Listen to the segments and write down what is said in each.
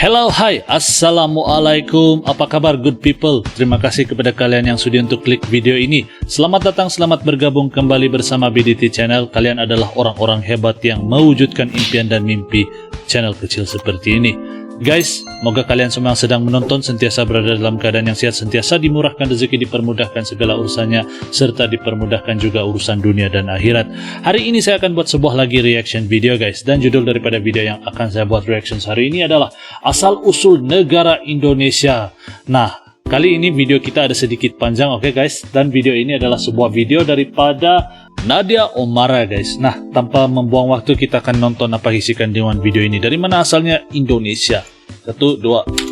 Hello, hai, assalamualaikum, apa kabar good people? Terima kasih kepada kalian yang sudi untuk klik video ini. Selamat datang, selamat bergabung kembali bersama BDT Channel. Kalian adalah orang-orang hebat yang mewujudkan impian dan mimpi channel kecil seperti ini. Guys, semoga kalian semua yang sedang menonton sentiasa berada dalam keadaan yang sehat, sentiasa dimurahkan rezeki, dipermudahkan segala urusannya, serta dipermudahkan juga urusan dunia dan akhirat. Hari ini saya akan buat sebuah lagi reaction video guys, dan judul daripada video yang akan saya buat reaction hari ini adalah Asal-Usul Negara Indonesia. Nah, kali ini video kita ada sedikit panjang, oke guys, dan video ini adalah sebuah video daripada Nadia Oomara guys. Nah, tanpa membuang waktu kita akan nonton apa isi kandungan video ini. Dari mana asalnya Indonesia? 1, 2.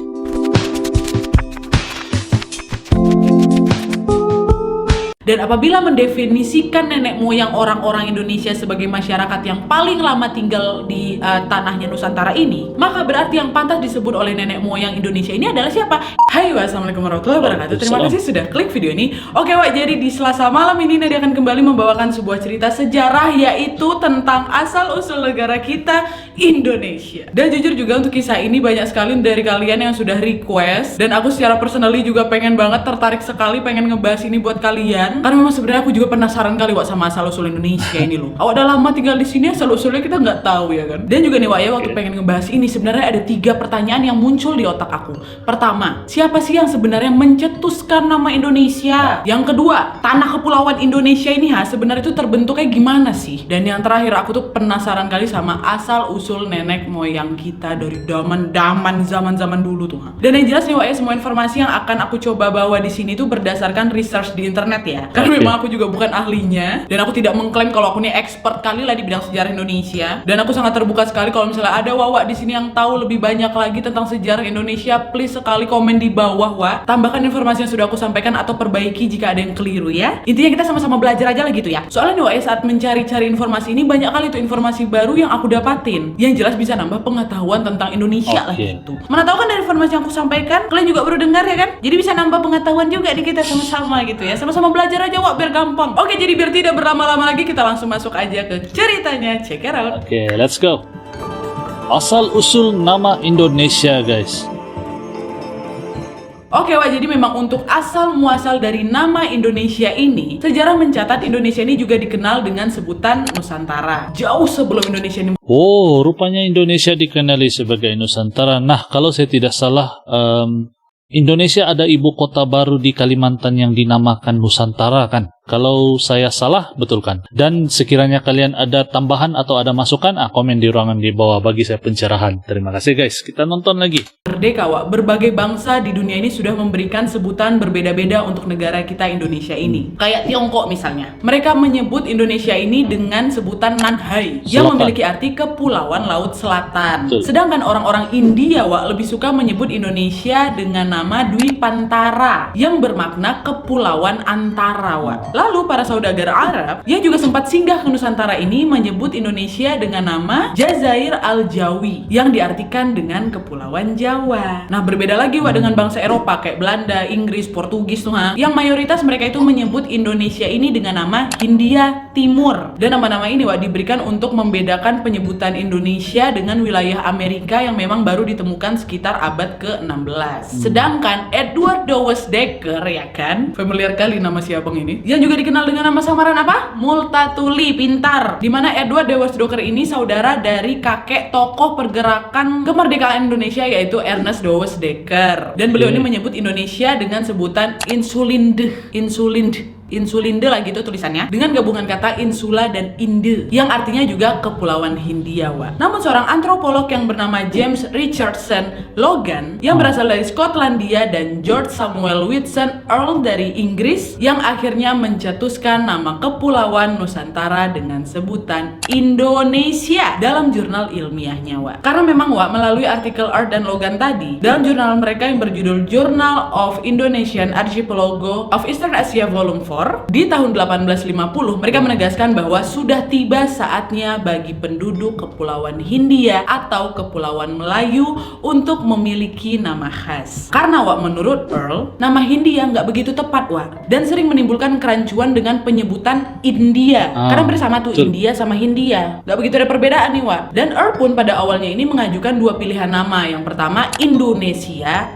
Dan apabila mendefinisikan nenek moyang orang-orang Indonesia sebagai masyarakat yang paling lama tinggal di tanahnya Nusantara ini, maka berarti yang pantas disebut oleh nenek moyang Indonesia ini adalah siapa? Hai, wassalamualaikum warahmatullahi wabarakatuh. Terima kasih sudah klik video ini. Oke Wak, jadi di Selasa malam ini Nadia akan kembali membawakan sebuah cerita sejarah, yaitu tentang asal-usul negara kita, Indonesia. Dan jujur juga untuk kisah ini banyak sekali dari kalian yang sudah request, dan aku secara personally juga pengen banget, tertarik sekali pengen ngebahas ini buat kalian. Karena memang sebenarnya aku juga penasaran kali Wak sama asal-usul Indonesia ini loh. Awak udah lama tinggal di sini, asal-usulnya kita nggak tahu ya kan. Dan juga nih Wak ya, waktu pengen ngebahas ini sebenarnya ada 3 pertanyaan yang muncul di otak aku. Pertama, siapa sih yang sebenarnya mencetuskan nama Indonesia? Yang kedua, tanah kepulauan Indonesia ini sebenarnya itu terbentuknya gimana sih? Dan yang terakhir, aku tuh penasaran kali sama asal-usul nenek moyang kita dari zaman-zaman dulu tuh. Dan yang jelas nih Wak ya, semua informasi yang akan aku coba bawa di sini tuh berdasarkan research di internet ya. Karena memang aku juga bukan ahlinya, dan aku tidak mengklaim kalau aku ini expert kali lah di bidang sejarah Indonesia. Dan aku sangat terbuka sekali kalau misalnya ada Wak di sini yang tahu lebih banyak lagi tentang sejarah Indonesia, please sekali komen di bawah Wak. Tambahkan informasi yang sudah aku sampaikan atau perbaiki jika ada yang keliru ya. Intinya kita sama-sama belajar aja lah gitu ya. Soalnya nih Wak ya, saat mencari-cari informasi ini banyak kali tuh informasi baru yang aku dapatin, yang jelas bisa nambah pengetahuan tentang Indonesia lah gitu. Mana tahu kan dari informasi yang aku sampaikan kalian juga baru dengar ya kan? Jadi bisa nambah pengetahuan juga di kita sama-sama gitu ya. Sama-sama belajar aja Wak, biar gampang. Oke, jadi biar tidak berlama-lama lagi, kita langsung masuk aja ke ceritanya. Check it out. Oke, let's go. Asal-usul nama Indonesia guys. Oke Wak, jadi memang untuk asal muasal dari nama Indonesia ini, sejarah mencatat Indonesia ini juga dikenal dengan sebutan Nusantara. Jauh sebelum Indonesia ini. Oh, rupanya Indonesia dikenali sebagai Nusantara. Nah, kalau saya tidak salah, Indonesia ada ibu kota baru di Kalimantan yang dinamakan Nusantara kan? Kalau saya salah, betul kan? Dan sekiranya kalian ada tambahan atau ada masukan, komen di ruangan di bawah bagi saya pencerahan. Terima kasih guys, kita nonton lagi. Merdeka Wak, berbagai bangsa di dunia ini sudah memberikan sebutan berbeda-beda untuk negara kita Indonesia ini. Kayak Tiongkok misalnya, mereka menyebut Indonesia ini dengan sebutan Nanhai, yang memiliki arti Kepulauan Laut Selatan. Betul. Sedangkan orang-orang India Wak lebih suka menyebut Indonesia dengan nama Dwipantara, yang bermakna Kepulauan Antara Wak. Lalu para saudagar Arab yang juga sempat singgah ke Nusantara ini menyebut Indonesia dengan nama Jazair Al-Jawi, yang diartikan dengan Kepulauan Jawa. Nah, berbeda lagi Wak dengan bangsa Eropa kayak Belanda, Inggris, Portugis tuh yang mayoritas mereka itu menyebut Indonesia ini dengan nama Hindia Timur. Dan nama-nama ini Wak diberikan untuk membedakan penyebutan Indonesia dengan wilayah Amerika yang memang baru ditemukan sekitar abad ke-16. Sedangkan Edward Dawes Dekker, ya kan? Familiar kali nama si abang ini. Yang juga dikenal dengan nama samaran apa? Multatuli, pintar. Dimana Edward Dawes Dekker ini saudara dari kakek tokoh pergerakan kemerdekaan Indonesia, yaitu Ernest Dawes Dekker. Dan beliau ini menyebut Indonesia dengan sebutan Insulinde lah gitu tulisannya, dengan gabungan kata insula dan inde, yang artinya juga Kepulauan Hindia Wak. Namun seorang antropolog yang bernama James Richardson Logan, yang berasal dari Skotlandia, dan George Samuel Whitson Earl dari Inggris, yang akhirnya mencetuskan nama Kepulauan Nusantara dengan sebutan Indonesia dalam jurnal ilmiahnya Wak. Karena memang Wak, melalui artikel Earl dan Logan tadi, dalam jurnal mereka yang berjudul Journal of Indonesian Archipelago of Eastern Asia Volume 4, Folklore di tahun 1850 mereka menegaskan bahwa sudah tiba saatnya bagi penduduk Kepulauan Hindia atau Kepulauan Melayu untuk memiliki nama khas. Karena menurut Earl, nama Hindia nggak begitu tepat dan sering menimbulkan kerancuan dengan penyebutan India. Karena bersama tuh India sama Hindia, nggak begitu ada perbedaan nih Dan Earl pun pada awalnya ini mengajukan dua pilihan nama. Yang pertama Indonesia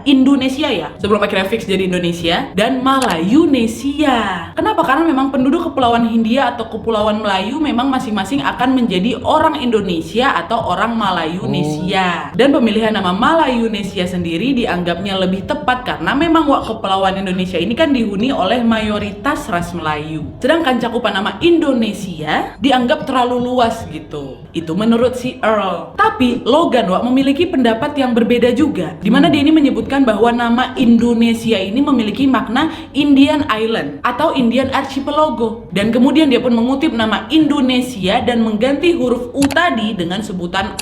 ya, sebelum akhirnya fix jadi Indonesia, dan Malayunesia. Kenapa? Karena memang penduduk Kepulauan Hindia atau Kepulauan Melayu memang masing-masing akan menjadi orang Indonesia atau orang Malayunesia. Dan pemilihan nama Malayunesia sendiri dianggapnya lebih tepat karena memang Kepulauan Indonesia ini kan dihuni oleh mayoritas ras Melayu. Sedangkan cakupan nama Indonesia dianggap terlalu luas gitu. Itu menurut si Earl. Tapi Logan memiliki pendapat yang berbeda juga, di mana dia ini menyebutkan bahwa nama Indonesia ini memiliki makna Indian Island atau Indian Archipelago. Dan kemudian dia pun mengutip nama Indonesia dan mengganti huruf U tadi dengan sebutan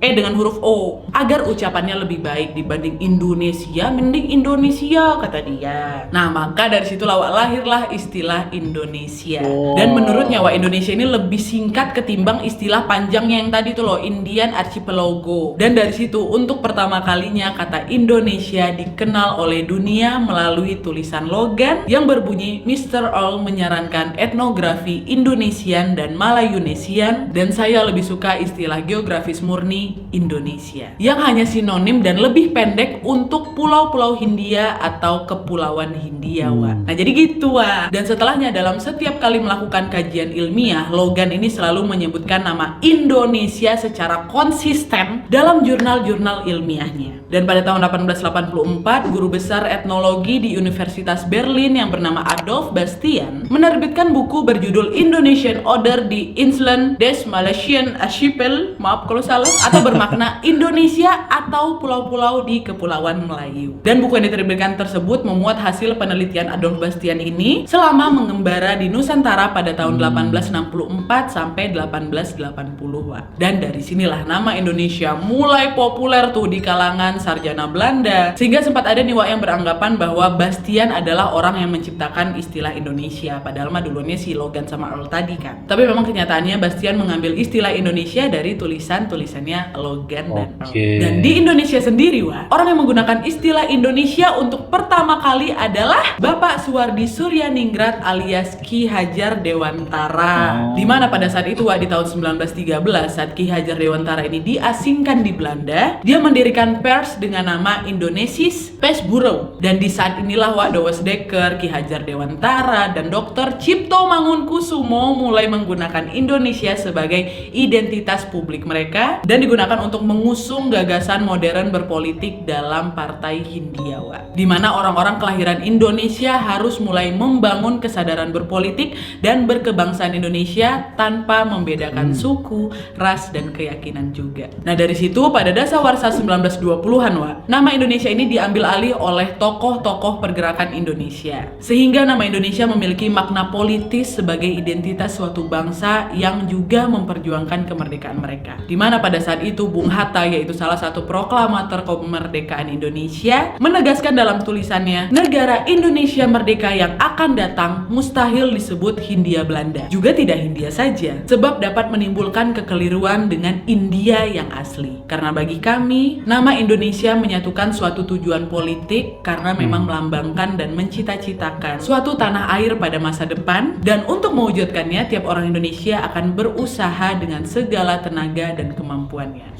dengan huruf O agar ucapannya lebih baik dibanding Indonesia, mending Indonesia kata dia. Nah, maka dari situlah lahirlah istilah Indonesia. Dan menurutnya Indonesia ini lebih singkat ketimbang istilah panjangnya yang tadi tuh Indian Archipelago. Dan dari situ untuk pertama kalinya kata Indonesia dikenal oleh dunia melalui tulisan Logan yang berbunyi Mr. Earl menyarankan etnografi Indonesian dan Malayunesian, dan saya lebih suka istilah geografis murni Indonesia yang hanya sinonim dan lebih pendek untuk pulau-pulau Hindia atau Kepulauan Hindia. Nah jadi gitu Dan setelahnya dalam setiap kali melakukan kajian ilmiah, Logan ini selalu menyebutkan nama Indonesia secara konsisten dalam jurnal-jurnal ilmiahnya. Dan pada tahun 1884, guru besar etnologi di Universitas Berlin yang bernama Adolf Bastian menerbitkan buku berjudul Indonesian Order di Inseln des Malaysian Archipel, maaf kalau salah, atau bermakna Indonesia atau pulau-pulau di Kepulauan Melayu. Dan buku yang diterbitkan tersebut memuat hasil penelitian Adolf Bastian ini selama mengembara di Nusantara pada tahun 1864 sampai 1880. Dan dari sinilah nama Indonesia mulai populer tuh di kalangan sarjana Belanda, sehingga sempat ada nih yang beranggapan bahwa Bastian adalah orang yang menciptakan istilah Indonesia, padahal mah dulunya si Logan sama Earl tadi kan. Tapi memang kenyataannya Bastian mengambil istilah Indonesia dari tulisannya Logan dan Earl. Dan di Indonesia sendiri orang yang menggunakan istilah Indonesia untuk pertama kali adalah Bapak Suwardi Suryaningrat alias Ki Hajar Dewantara. Dimana pada saat itu di tahun 1913 saat Ki Hajar Dewantara ini diasingkan di Belanda, dia mendirikan pers dengan nama Indonesisch Persbureau. Dan di saat inilah Douwe Dekker, Ki Hajar Dewantara, dan Dr. Cipto Mangunkusumo mulai menggunakan Indonesia sebagai identitas publik mereka dan digunakan untuk mengusung gagasan modern berpolitik dalam Partai Hindia. Di mana orang-orang kelahiran Indonesia harus mulai membangun kesadaran berpolitik dan berkebangsaan Indonesia tanpa membedakan suku, ras, dan keyakinan juga. Nah dari situ pada dasawarsa 1920-an nama Indonesia ini diambil alih oleh tokoh-tokoh pergerakan Indonesia, sehingga nama Indonesia memiliki makna politis sebagai identitas suatu bangsa yang juga memperjuangkan kemerdekaan mereka. Dimana pada saat itu Bung Hatta, yaitu salah satu proklamator kemerdekaan Indonesia, menegaskan dalam tulisannya, negara Indonesia merdeka yang akan datang mustahil disebut Hindia Belanda. Juga tidak Hindia saja, sebab dapat menimbulkan kekeliruan dengan India yang asli. Karena bagi kami, nama Indonesia menyatukan suatu tujuan politik karena memang melambangkan dan mencita-citakan suatu tanah air pada masa depan, dan untuk mewujudkannya tiap orang Indonesia akan berusaha dengan segala tenaga dan kemampuannya.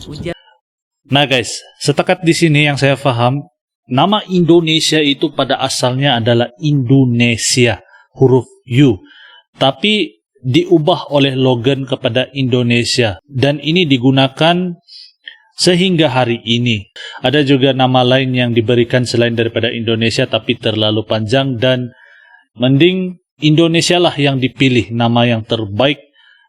Nah guys, setakat di sini yang saya paham, nama Indonesia itu pada asalnya adalah Indonesia, huruf U, tapi diubah oleh Logan kepada Indonesia, dan ini digunakan sehingga hari ini. Ada juga nama lain yang diberikan selain daripada Indonesia tapi terlalu panjang, dan mending Indonesia lah yang dipilih, nama yang terbaik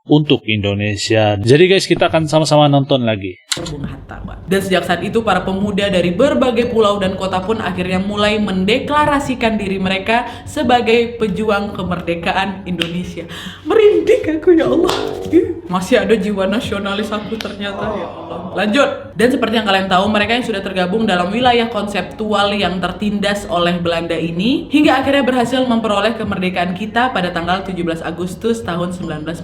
untuk Indonesia. Jadi guys, kita akan sama-sama nonton lagi. Bung Hatta, Pak. Dan sejak saat itu para pemuda dari berbagai pulau dan kota pun akhirnya mulai mendeklarasikan diri mereka sebagai pejuang kemerdekaan Indonesia. Merinding aku, ya Allah. Masih ada jiwa nasionalis aku ternyata, ya Allah. Lanjut. Dan seperti yang kalian tahu, mereka yang sudah tergabung dalam wilayah konseptual yang tertindas oleh Belanda ini hingga akhirnya berhasil memperoleh kemerdekaan kita pada tanggal 17 Agustus tahun 1945,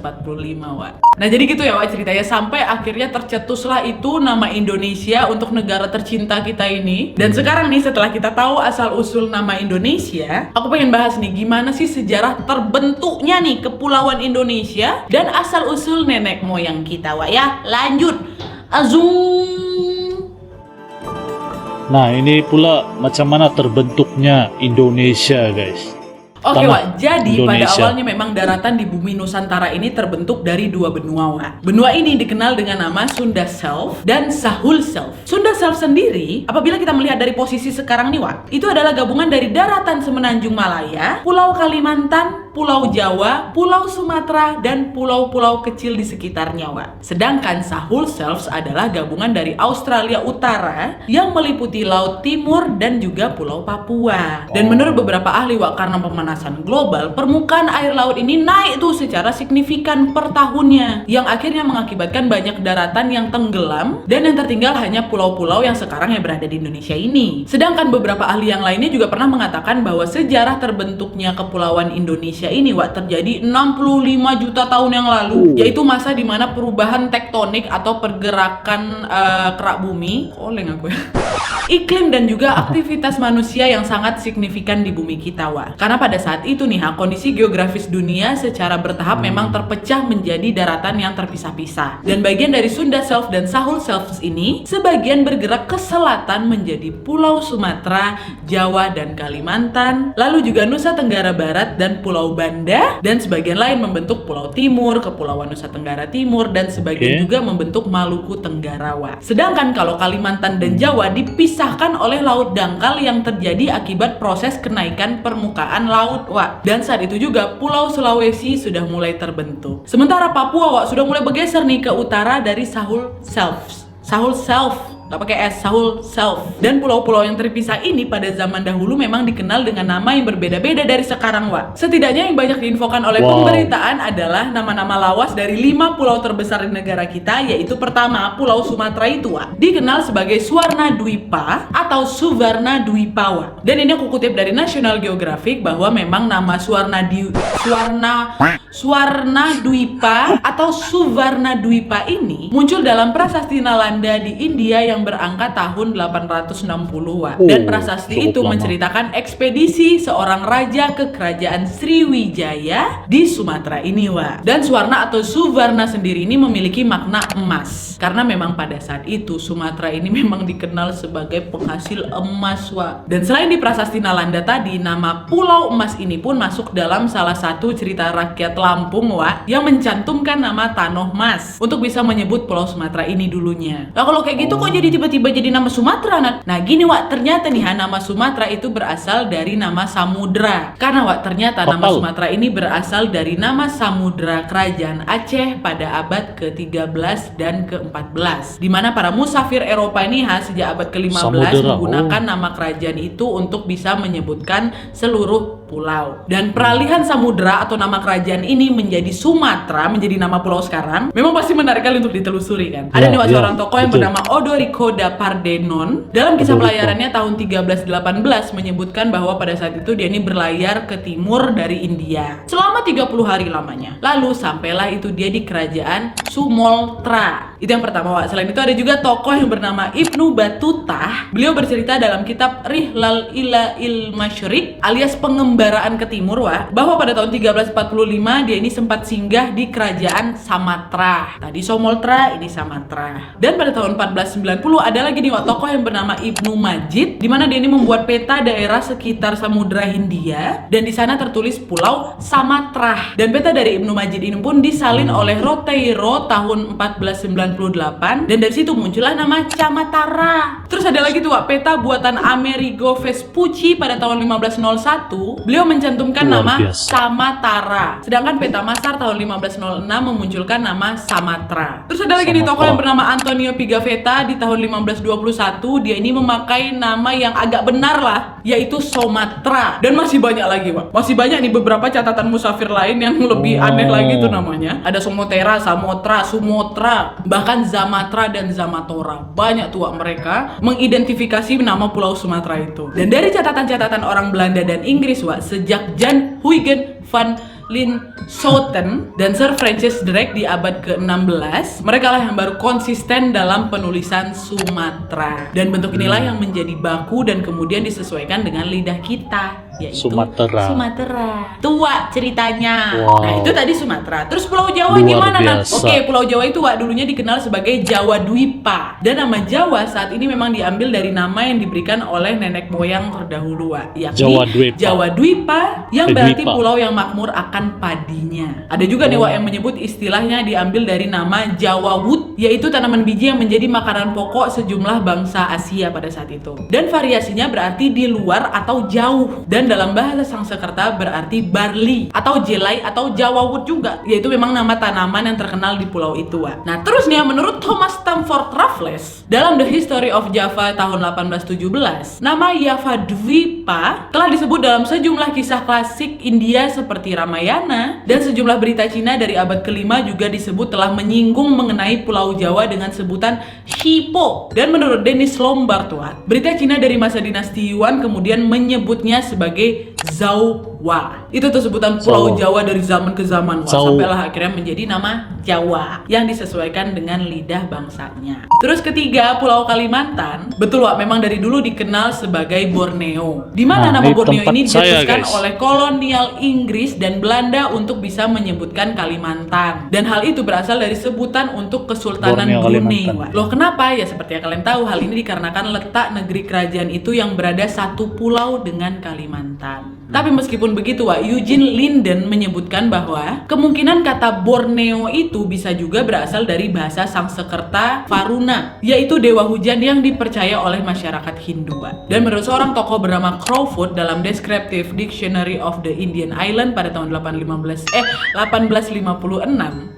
Wak. Nah, jadi gitu ya, Wak, ceritanya sampai akhirnya tercetuslah itu nama Indonesia untuk negara tercinta kita ini. Dan sekarang nih, setelah kita tahu asal-usul nama Indonesia, aku pengen bahas nih gimana sih sejarah terbentuknya nih Kepulauan Indonesia dan asal-usul nenek moyang kita, Wak, ya. Lanjut. Azum. Nah, ini pula macam mana terbentuknya Indonesia, guys. Oke, Tanah Wak, jadi pada Indonesia. awalnya memang daratan di bumi Nusantara ini terbentuk dari dua benua, Wak. Benua ini dikenal dengan nama Sunda Self dan Sahul Self. Sunda Self sendiri, apabila kita melihat dari posisi sekarang nih, Wak, itu adalah gabungan dari daratan Semenanjung Malaya, Pulau Kalimantan, Pulau Jawa, Pulau Sumatera, dan pulau-pulau kecil di sekitarnya, Wak. Sedangkan Sahul Self adalah gabungan dari Australia Utara yang meliputi Laut Timur dan juga Pulau Papua. Dan menurut beberapa ahli, Wak, karena pemanasan global, permukaan air laut ini naik tuh secara signifikan per tahunnya, yang akhirnya mengakibatkan banyak daratan yang tenggelam dan yang tertinggal hanya pulau-pulau yang sekarang yang berada di Indonesia ini. Sedangkan beberapa ahli yang lainnya juga pernah mengatakan bahwa sejarah terbentuknya Kepulauan Indonesia ini, Wak, terjadi 65 juta tahun yang lalu, yaitu masa di mana perubahan tektonik atau pergerakan kerak bumi, oleng aku ya, iklim dan juga aktivitas manusia yang sangat signifikan di bumi kita, Wak. Karena pada saat itu nih, kondisi geografis dunia secara bertahap memang terpecah menjadi daratan yang terpisah-pisah. Dan bagian dari Sunda Self dan Sahul Self ini sebagian bergerak ke selatan menjadi Pulau Sumatera, Jawa dan Kalimantan, lalu juga Nusa Tenggara Barat dan Pulau Banda, dan sebagian lain membentuk Pulau Timur, Kepulauan Nusa Tenggara Timur, dan sebagian juga membentuk Maluku Tenggara, Wak. Sedangkan kalau Kalimantan dan Jawa dipisahkan oleh laut dangkal yang terjadi akibat proses kenaikan permukaan laut, Wak. Dan saat itu juga Pulau Sulawesi sudah mulai terbentuk. Sementara Papua, Wak, sudah mulai bergeser nih ke utara dari Sahul Self. Sahul Self, nggak pakai S, Sahul Self. Dan pulau-pulau yang terpisah ini pada zaman dahulu memang dikenal dengan nama yang berbeda-beda dari sekarang, Wak. Setidaknya yang banyak diinfokan oleh pemberitaan adalah nama-nama lawas dari 5 pulau terbesar di negara kita, yaitu pertama Pulau Sumatera itu, Wak, dikenal sebagai Suwarna Dwipa atau Suvarna Dwipa, Wak. Dan ini aku kutip dari National Geographic bahwa memang nama Suwarna Dwipa atau Suvarna Dwipa ini muncul dalam prasasti Nalanda di India yang berangka tahun 860, Wak. Dan prasasti itu menceritakan ekspedisi seorang raja ke kerajaan Sriwijaya di Sumatera ini, Wak. Dan Suwarna atau Suvarna sendiri ini memiliki makna emas, karena memang pada saat itu Sumatera ini memang dikenal sebagai penghasil emas, Wak. Dan selain di prasasti Nalanda tadi, nama Pulau Emas ini pun masuk dalam salah satu cerita rakyat Lampung, Wak, yang mencantumkan nama Tanoh Mas untuk bisa menyebut Pulau Sumatera ini dulunya. Nah, kalau kayak gitu kok jadi tiba-tiba jadi nama Sumatera, Nat? Nah, gini, Wak, ternyata nih nama Sumatera itu berasal dari nama samudra. Karena, Wak, ternyata nama Sumatera ini berasal dari nama samudra kerajaan Aceh pada abad ke-13 dan ke-14, di mana para musafir Eropa ini sejak abad ke-15 menggunakan nama kerajaan itu untuk bisa menyebutkan seluruh pulau. Dan peralihan samudra atau nama kerajaan ini menjadi Sumatera, menjadi nama pulau sekarang, memang pasti menarik kali untuk ditelusuri, kan? Ada nih, Wak, seorang tokoh yang bernama Odorico da Pardenon dalam kisah pelayarannya tahun 1318 menyebutkan bahwa pada saat itu dia ini berlayar ke timur dari India selama 30 hari lamanya. Lalu sampailah itu dia di kerajaan Sumoltra. Itu yang pertama, Wak. Selain itu ada juga tokoh yang bernama Ibnu Batutah. Beliau bercerita dalam kitab Rihlal ila il-Masyriq alias pengembaraan ke timur, Wak, bahwa pada tahun 1345 dia ini sempat singgah di kerajaan Samatra. Tadi Somoltra, ini Samatra. Dan pada tahun 1490 ada lagi nih, Wak, tokoh yang bernama Ibnu Majid, di mana dia ini membuat peta daerah sekitar Samudra Hindia dan di sana tertulis Pulau Samatra. Dan peta dari Ibnu Majid ini pun disalin oleh Roteiro tahun 1498 dan dari situ muncullah nama Camatara. Terus ada lagi tuh, Wak, peta buatan Amerigo Vespucci pada tahun 1501 beliau mencantumkan Luar nama biasa. Samatara. Sedangkan Peta Masar tahun 1506 memunculkan nama Samatra. Terus ada lagi nih tokoh Samatra. yang bernama Antonio Pigafetta di tahun 1521. Dia ini memakai nama yang agak benar lah, yaitu Somatra. Dan masih banyak lagi, Pak. Masih banyak nih beberapa catatan musafir lain yang lebih aneh lagi tuh namanya. Ada Somotera, Samotra, Sumotra, bahkan Zamatra dan Zamatora. Banyak tuh mereka mengidentifikasi nama Pulau Sumatera itu. Dan dari catatan-catatan orang Belanda dan Inggris, Wak, sejak Jan Huygens van Linschoten dan Sir Francis Drake di abad ke-16, mereka lah yang baru konsisten dalam penulisan Sumatera. Dan bentuk inilah yang menjadi baku dan kemudian disesuaikan dengan lidah kita, yaitu Sumatera. Sumatera. Tua ceritanya. Wow. Nah, itu tadi Sumatera. Terus Pulau Jawa Luar gimana, Nat? biasa. Oke, Pulau Jawa itu, Wak, dulunya dikenal sebagai Jawa Dwipa. Dan nama Jawa saat ini memang diambil dari nama yang diberikan oleh nenek moyang terdahulu, Wak, yakni Jawa Dwipa. Jawa Dwipa, yang berarti Dwipa. pulau yang makmur akan padinya. Ada juga nih, Wak, yang menyebut istilahnya diambil dari nama Jawa Wood, yaitu tanaman biji yang menjadi makanan pokok sejumlah bangsa Asia pada saat itu. Dan variasinya berarti di luar atau jauh. Dan dalam bahasa Sangsekerta berarti barley atau jelai atau Jawa Wood juga, yaitu memang nama tanaman yang terkenal di pulau itu, Wak. Nah, terus nih, menurut Thomas Stamford Raffles dalam The History of Java tahun 1817, nama Java Dwipa telah disebut dalam sejumlah kisah klasik India seperti Ramayana, dan sejumlah berita Cina dari abad ke-5 juga disebut telah menyinggung mengenai Pulau Jawa dengan sebutan Shipo. Dan menurut Dennis Lombard, Wak, berita Cina dari masa dinasti Yuan kemudian menyebutnya sebagai Zauwa. Itu tuh sebutan Pulau Jawa dari zaman ke zaman, Wak, sampailah akhirnya menjadi nama Jawa yang disesuaikan dengan lidah bangsanya. Terus ketiga, Pulau Kalimantan. Betul, Wak, memang dari dulu dikenal sebagai Borneo. Di mana Nah, nama ini Borneo tempat ini saya, dicetuskan guys. oleh kolonial Inggris dan Belanda untuk bisa menyebutkan Kalimantan. Dan hal itu berasal dari sebutan untuk Kesultanan Borneo, Brunei, Kalimantan. Wak. Loh, kenapa? Ya seperti yang kalian tahu, hal ini dikarenakan letak negeri kerajaan itu yang berada satu pulau dengan Kalimantan. Tapi meskipun begitu, Wak, Eugene Linden menyebutkan bahwa kemungkinan kata Borneo itu bisa juga berasal dari bahasa Sangsekerta Varuna, yaitu dewa hujan yang dipercaya oleh masyarakat Hindu, Wak. Dan menurut seorang tokoh bernama Crawford dalam Descriptive Dictionary of the Indian Island pada tahun 1856,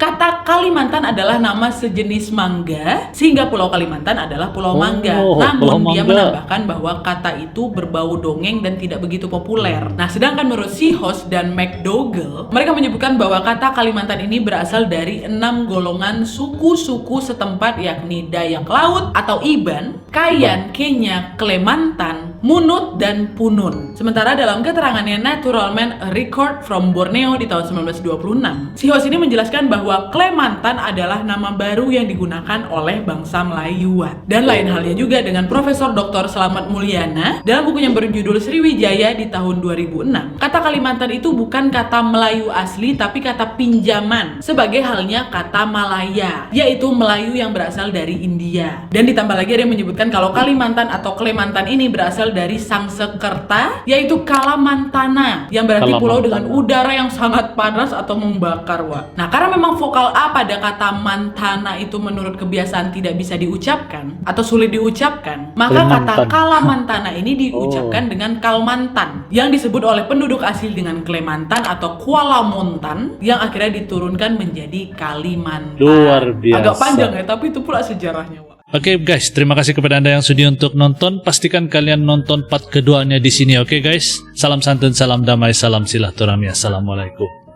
kata Kalimantan adalah nama sejenis mangga, sehingga Pulau Kalimantan adalah Pulau Mangga. Namun Pulau dia Mangga. menambahkan bahwa kata itu berbau dongeng dan tidak begitu populer. Nah, sedangkan menurut Seahorse dan McDougall, mereka menyebutkan bahwa kata Kalimantan ini berasal dari 6 golongan suku-suku setempat, yakni Dayak Laut atau Iban, Kayan, Kenya, Klemantan, Munut, dan Punun. Sementara dalam keterangannya Natural Man A Record from Borneo di tahun 1926, Seahorse ini menjelaskan bahwa Klemantan adalah nama baru yang digunakan oleh bangsa Melayu. Dan lain halnya juga dengan Profesor Dr. Slamet Mulyana dalam bukunya berjudul Sriwijaya di tahun 2006. Kata Kalimantan itu bukan kata Melayu asli, tapi kata pinjaman, sebagai halnya kata Malaya, yaitu Melayu yang berasal dari India. Dan ditambah lagi ada yang menyebutkan kalau Kalimantan atau Klemantan ini berasal dari Sangsekerta, yaitu Kalamantana, yang berarti pulau dengan udara yang sangat panas atau membakar, Wak. Nah, karena memang vokal A pada kata Mantana itu menurut kebiasaan tidak bisa diucapkan atau sulit diucapkan, maka kata Kalamantana ini diucapkan dengan Kalmantan, yang disebut oleh penduduk asli dengan Klemantan atau Kuala Montan, yang akhirnya diturunkan menjadi Kalimantan. Luar biasa. Agak panjang ya, tapi itu pula sejarahnya, Wak. Oke guys, terima kasih kepada Anda yang sudi untuk nonton. Pastikan kalian nonton part keduanya di sini, oke guys? Salam santun, salam damai, salam silaturahmi. Assalamualaikum.